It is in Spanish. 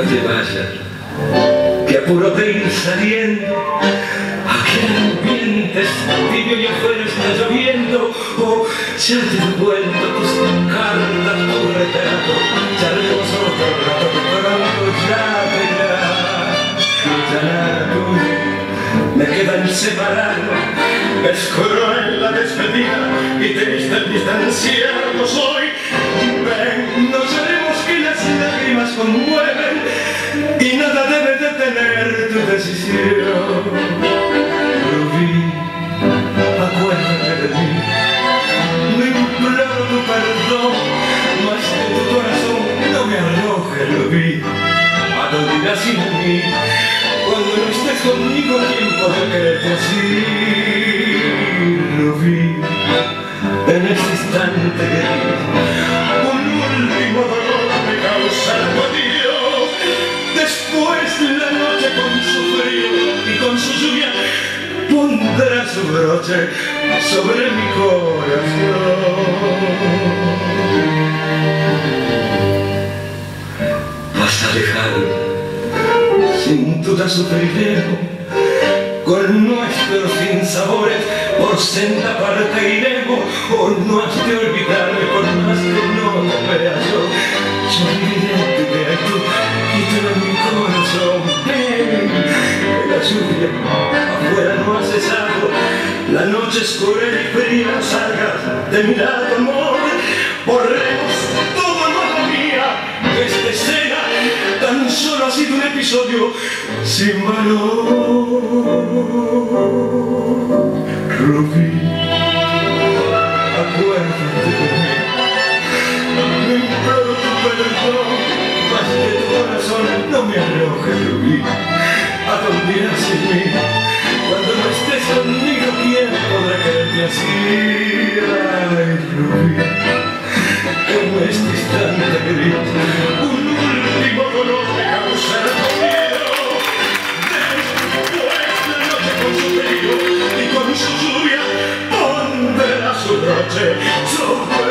te vayas, que apuro de ir saliendo. Aquel ambiente es tibio y afuera está lloviendo. Oh, ya te he devuelto tus cartas, tu retrato. Ya haremos otro rato que pronto ya verás. Ya nada tuyo me quedan separados. Es cruel la despedida y triste el distanciarnos hoy. Ven, no sabemos que las lágrimas conmueven y nada debe detener tu decisión. Rubí, acuérdate de mí. No imploro tu perdón, mas de tu corazón no me arrojes, Rubí. ¿A dónde irás sin mí? Cuando no estés conmigo, ¿quién podrá quererte así? Rubí, en este instante un último dolor me causa tu adiós. Después la noche con su frío y con su lluvia pondrá su broche sobre mi corazón. Vas a dejarme, sin duda sufriremos, con nuestros sinsabores por senda parte iremos. Oh, no has de olvidarme por más que no te vea yo. Yo viviré en tu vida, tú en mi corazón. Ven, que la lluvia afuera no ha cesado. La noche es cruel y fría, no salgas de mi lado, amor. Borremos todo, hermana mía, que esta escena tan solo ha sido un episodio sin valor. Rubí, acuérdate de mí. No imploro tu perdón, mas de tu corazón no me arrojes, Rubí. ¿A dónde irás sin mí? Cuando no estés conmigo, ¿quién podrá quererte así? Ay, Rubí, en este instante gris, un último dolor me causa el miedo. Después la noche con su frío y con su lluvia pondrá su broche sobre